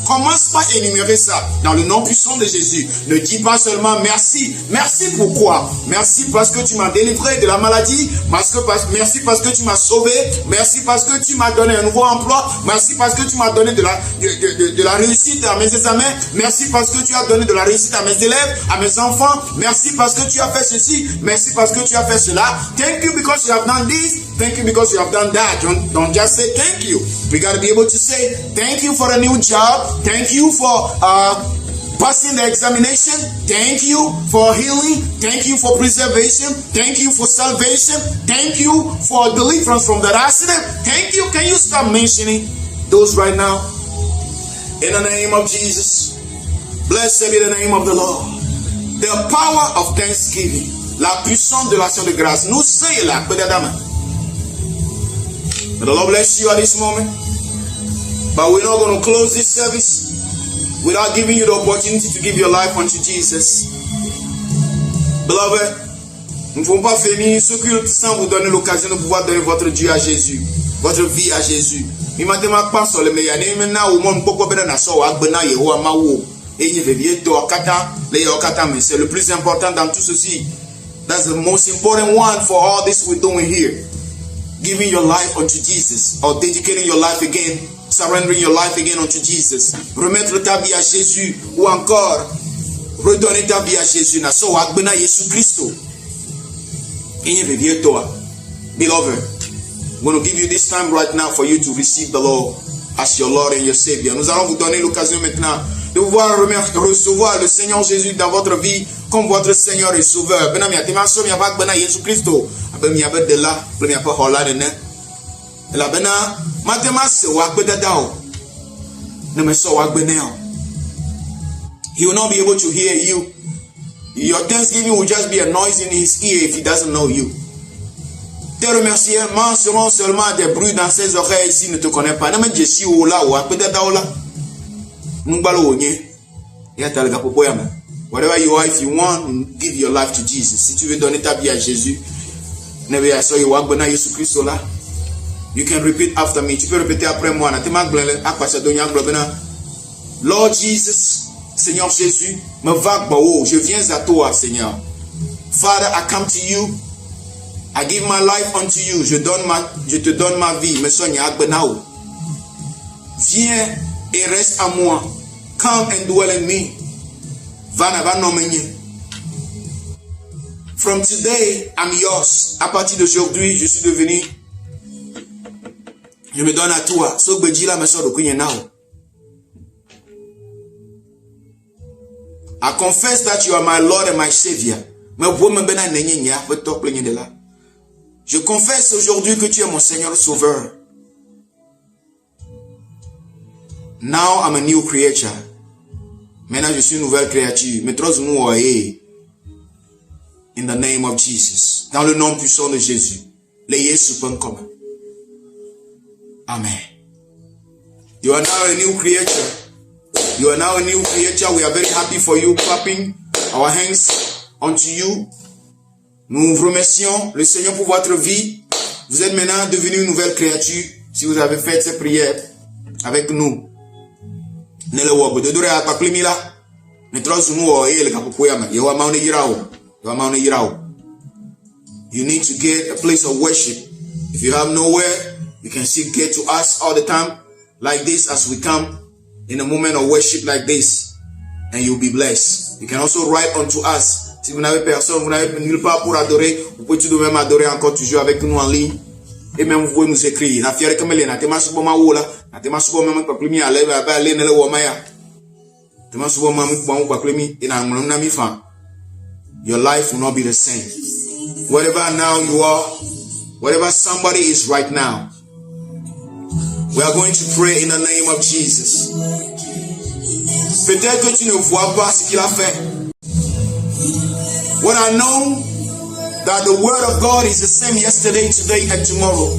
commence pas à énumérer ça dans le nom puissant de Jésus. Ne dis pas seulement merci. Merci pourquoi? Merci parce que tu m'as délivré de la maladie. Merci parce que tu m'as sauvé. Merci parce que tu m'as donné un nouveau emploi. Merci parce que tu m'as donné de la réussite à mes examens. Merci parce que tu as donné de la réussite à mes élèves, à mes enfants. Merci parce que tu as fait ceci. Merci parce que tu as fait cela. Thank you because you have done this. Thank you because you have done that. Don't just say thank you. We got to be able to say thank you for a new job. Thank you for passing the examination. Thank you for healing. Thank you for preservation. Thank you for salvation. Thank you for deliverance from that accident. Thank you. Can you stop mentioning those right now? In the name of Jesus. Blessed be the name of the Lord. The power of thanksgiving. La puissance de l'action de grâce. Nous say la pedadama. May the Lord bless you at this moment. But we're not going to close this service without giving you the opportunity to give your life unto Jesus. Beloved, nous ne pouvons pas finir ce culte sans vous donner l'occasion de pouvoir donner votre Dieu à Jésus, votre vie à Jésus. C'est le plus important dans tout ceci. That's the most important one for all this we're doing here. Giving your life unto Jesus, or dedicating your life again, surrendering your life again unto Jesus. Remettre ta vie à Jésus, ou encore redonner ta vie à Jésus. Na so agbena Yesu Christo. Beloved, I'm going to give you this time right now for you to receive the Lord as your Lord and your Savior. Nous allons vous donner l'occasion maintenant de pouvoir recevoir le Seigneur Jésus dans votre vie comme votre Seigneur et Sauveur. Benami atema so mi aba gbena Yesu Christo. Abe mi abe de la, mi abe hola de ne. La bena matema se wa gbe dada o. Ne me so wa gbe ne o. He will not be able to hear you. Your thanksgiving will just be a noise in his ear if he doesn't know you. Tes remerciements seront seulement des bruits dans ses oreilles s'il ne te connaît pas. Ne me jesi o la o gbe dada o la. Nugbalo o nye. Ya ta le gapopo ya me. Whatever you are, if you want, give your life to Jesus. Si tu veux donner ta vie à Jésus, you can repeat after me. Tu peux répéter après moi. Lord Jesus, Seigneur Jésus, je viens à toi, Seigneur. Father, I come to you. I give my life unto you. Je te donne ma vie. Viens et reste à moi. Come and dwell in me. From today, I'm yours. À partir d'aujourd'hui, je suis devenu. Je me donne à toi. I confess that you are my Lord and my Savior. Je confesse aujourd'hui que tu es mon Seigneur Sauveur. Now I'm a new creature. Maintenant, je suis une nouvelle créature. In the name of Jesus. Dans le nom puissant de Jésus. Amen. You are now a new creature. You are now a new creature. We are very happy for you. Clapping our hands unto you. Nous vous remercions le Seigneur pour votre vie. Vous êtes maintenant devenu une nouvelle créature. Si vous avez fait cette prière avec nous. You need to get a place of worship. If you have nowhere, you can still get to us all the time like this as we come in a moment of worship like this, and you'll be blessed. You can also write unto us. Si vous n'avez personne, vous n'avez nulle part pour adorer, vous pouvez tout de même adorer encore toujours avec nous en ligne. Et même vous pouvez nous écrire. Na fiere kamele na tema subo mawola, na tema subo mama paklimi ale ba ale nele wo maya. Tema subo mama kwa paklimi ina ngona mi fa. Your life will not be the same. Whatever now you are, whatever somebody is right now, we are going to pray in the name of Jesus. Peut-être que tu ne vois pas ce qu'il a fait. What I know that the word of God is the same yesterday, today, and tomorrow.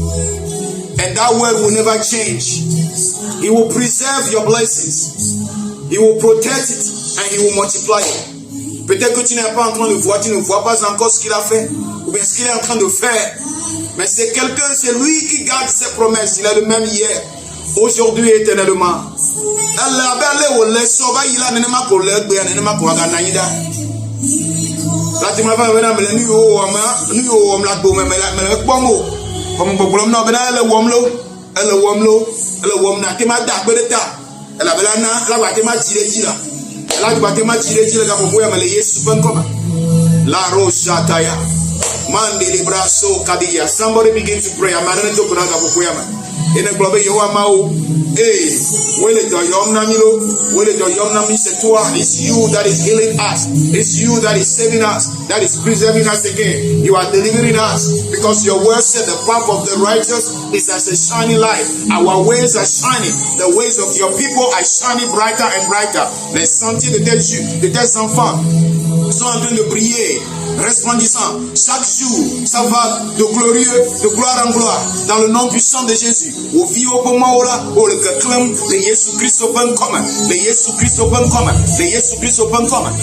And that word will never change. He will preserve your blessings. He will protect it and he will multiply it. Peut-être que tu n'es pas en train de voir, tu ne vois pas encore ce qu'il a fait, ou bien ce qu'il est en train de faire. Mais c'est quelqu'un, c'est lui qui garde ses promesses. Il est le même hier, aujourd'hui et éternellement. Somebody begin to pray. In the globe, you are Mao. Hey, will it yom namilo? Will it yom nami setua? It's you that is healing us. It's you that is saving us. That is preserving us again. You are delivering us because your word said the path of the righteous is as a shining light. Our ways are shining. The ways of your people are shining brighter and brighter. Les sentiers de tes enfants sont en train de briller, resplendissant. Chaque jour, ça va de glorieux, de gloire en gloire, dans le nom puissant de Jésus. Au vieux au maola, au le clame, le Jésus Christ au ben commun, le Jésus Christ au ben commun, le Jésus Christ au ben commun.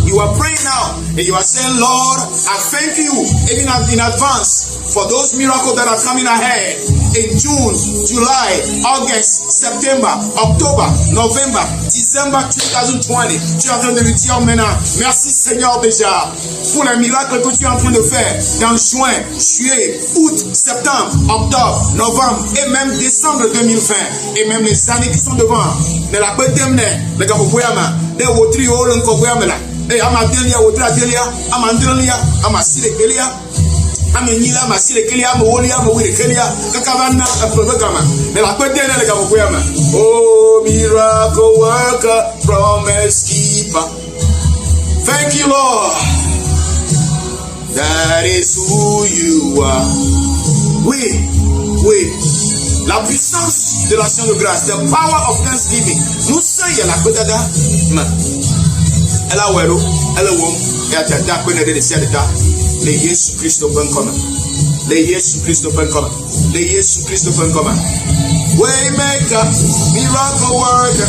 You are praying now, and you are saying, Lord, I thank you, even in advance, for those miracles that are coming ahead in June, July, August, September, October, November, December 2020. Tu es en train de lui dire maintenant, merci Seigneur déjà pour les miracles que tu es en train de faire dans juin, juillet, août, septembre, octobre, novembre et même décembre 2020 et même les années qui sont devant. Ne la pétemne, le gars pour de wotri o le nkogwamela. Eh amadelia wotra delia, amandelia, amasilekelia. Amenyila masilekelia, mowolia, mowikelia, kakavana afrogama. Ne la pétemne le gars pour oh miracle worker, promise keeper. Thank you, Lord. That is who you are. Oui. La puissance de l'action de grâce, the power of thanksgiving. Nous sommes la pétada. Elle a wero, elle a wom, et à ta peine de décédéta. Le Jésus Christ open commun. Le Jésus Christ open commun. Le Jésus Christ open commun. Waymaker, miracle worker.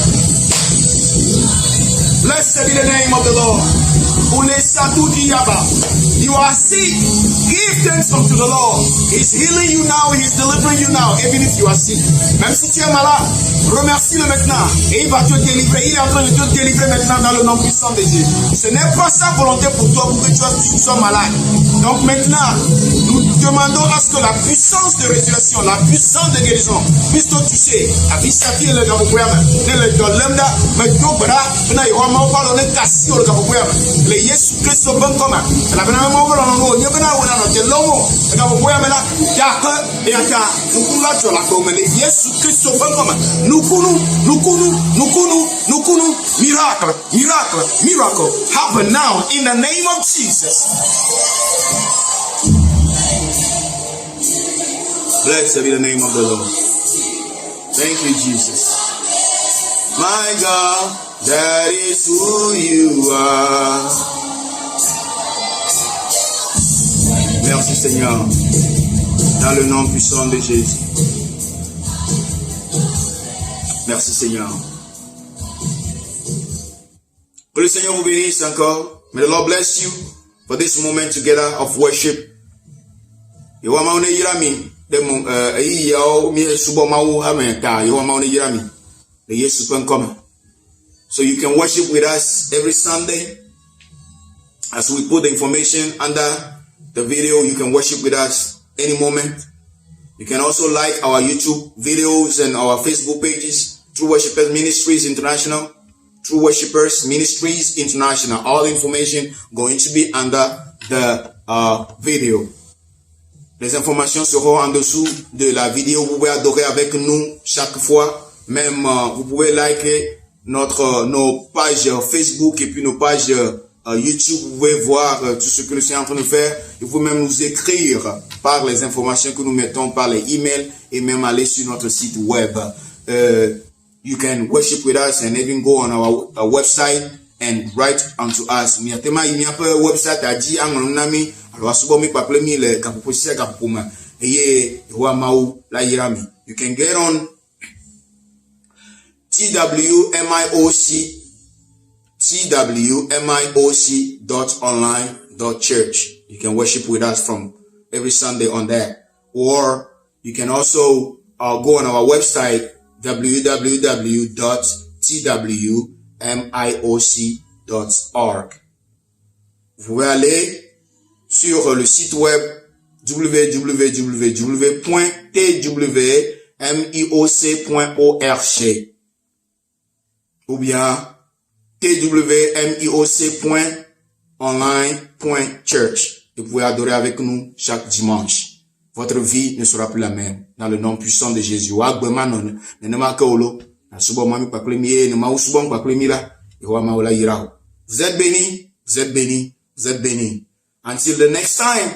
Blessed be the name of the Lord. You are sick. Give thanks unto the Lord. He's healing you now. He's delivering you now, even if you are sick. Même si tu es malade, remercie-le maintenant. Et il va te délivrer. Il est en train de te délivrer maintenant dans le nom puissant de Jésus. Ce n'est pas sa volonté pour toi pour que tu sois malade. Donc maintenant, nous demandons à ce que la puissance de résurrection, la puissance de guérison puisse te toucher. Avisati le gabouyama. Ne le dolemda, mais dobra, na yoma parle de cassi le gabouyama. Le Yesu Christ bon comme la bana mo bolo no ni bana wona no de lomo le gabouyama la ya ka et ata nous la jola comme le Yesu Christ bon comme nous kunu miracle happen now in the name of Jesus. Blessed be the name of the Lord. Thank you, Jesus. My God, that is who you are. Merci Seigneur, dans le nom puissant de Jésus. Merci Seigneur. Que le Seigneur vous bénisse encore. May the Lord bless you for this moment together of worship. So you can worship with us every Sunday. As we put the information under the video, you can worship with us any moment. You can also like our YouTube videos and our Facebook pages, True Worshipers Ministries International, True Worshipers Ministries International. All information going to be under the video. Les informations seront en dessous de la vidéo. Vous pouvez adorer avec nous chaque fois. Même vous pouvez liker nos pages Facebook et puis nos pages YouTube. Vous pouvez voir tout ce que nous sommes en train de faire. Et vous pouvez même nous écrire par les informations que nous mettons par les emails et même aller sur notre site web. You can worship with us and even go on our website and write unto us. Mi atema yi mi ape website aji anglon na mi alo asubo mi paple mi le kapopo sia kapopo ma eye wa mau la yirami. You can get on twmioc.online.church. You can worship with us from every Sunday on that. Or you can also go on our website www.twmioc.org. Vous pouvez aller sur le site web www.twmioc.org ou bien twmioc.online.church et vous pouvez adorer avec nous chaque dimanche. Votre vie ne sera plus la même dans le nom puissant de Jésus. Vous êtes bénis, vous êtes bénis, vous êtes bénis. Until the next time,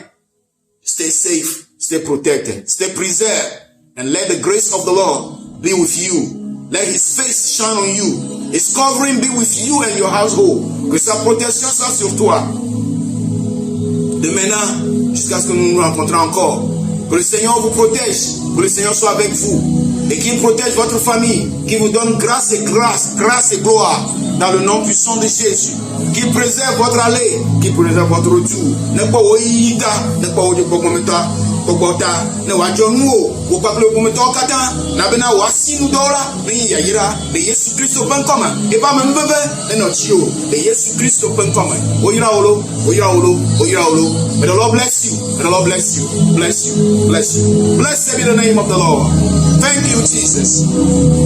stay safe, stay protected, stay preserved, and let the grace of the Lord be with you. Let his face shine on you. His covering be with you and your household. Que sa protection soit sur toi. De maintenant jusqu'à ce que nous nous rencontrons encore. Que le Seigneur vous protège. Que le Seigneur soit avec vous. Et qu'il protège votre famille. Qu'il vous donne grâce et gloire. Dans le nom puissant de Jésus. Qu'il préserve votre aller. Qu'il préserve votre retour. Ne pas ouïta. Ne pas ouïta. Kogota ne wajonuo wo paple komito kata na bena wasi nudola ni yayira de Yesu Kristo bankoma e ba mbebe no chio de Yesu Kristo bankoma oyira olo. May the Lord bless you. May the Lord bless you. Bless you. Blessed be the name of the Lord. Thank you, Jesus.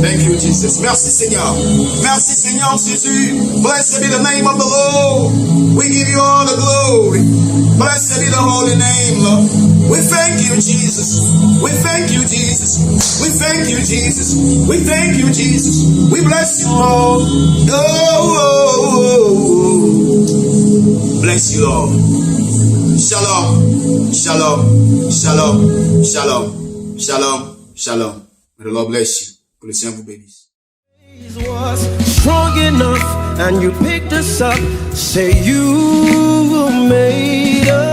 Thank you, Jesus. Merci Seigneur. Merci Seigneur Jésus. Blessed be the name of the Lord. We give you all the glory. Blessed be the holy name, Lord. We thank you, Jesus. We thank you, Jesus. We thank you, Jesus. We thank you, Jesus. We bless you, Lord. Bless you, Lord. Shalom. May the Lord bless you. Que le Seigneur vous bénisse. Was strong enough and you picked us up. Say you made us.